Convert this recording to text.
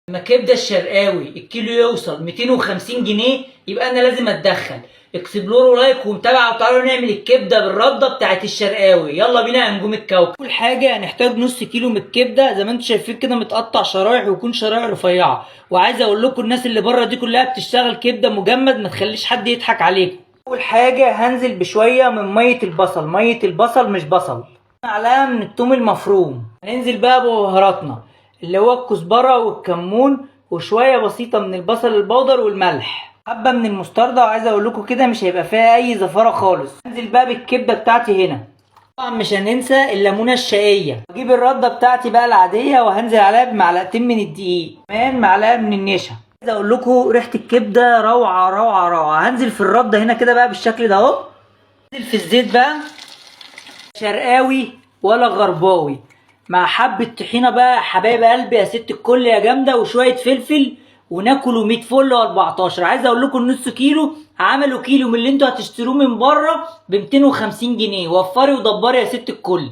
لما كبده الشرقاوي الكيلو يوصل 250 جنيه يبقى انا لازم اتدخل. اكسبلوروا لايك ومتابعه وتعالوا نعمل الكبده بالرده بتاعت الشرقاوي. يلا بينا يا نجوم الكوكب. اول حاجه هنحتاج نص كيلو من الكبده زي ما انتم شايفين كده متقطع شرايح ويكون شرايح رفيعه. وعايز اقول لكم الناس اللي بره دي كلها بتشتغل كبده مجمد، ما تخليش حد يضحك عليكم. اول حاجه هنزل بشويه من ميه البصل، ميه البصل مش بصل، معلقه من الثوم المفروم. هننزل بقى ببهاراتنا اللي هو الكزبره والكمون وشويه بسيطه من البصل البودر والملح، حبه من المستردة. وعايز اقول لكم كده مش هيبقى فيها اي زفاره خالص. هنزل بقى بالكبده بتاعتي هنا. طبعا مش هننسى الليمونه الشقيه. اجيب الرده بتاعتي بقى العاديه وهنزل عليها بمعلقتين من الدقيق، كمان معلقه من النشا. عايز اقول لكم ريحه الكبده روعه روعه روعه. هنزل في الرده هنا كده بقى بالشكل ده اهو. هنزل في الزيت بقى شرقاوي ولا غرباوي مع حبة طحينة بقى حبايب قلبي يا ست الكل يا جامدة، وشوية فلفل، وناكلوا 100 فل و14. عايز اقول لكم النص كيلو عملوا كيلو من اللي انتوا هتشتروه من بره ب 250 جنيه. وفري ودبري يا ست الكل.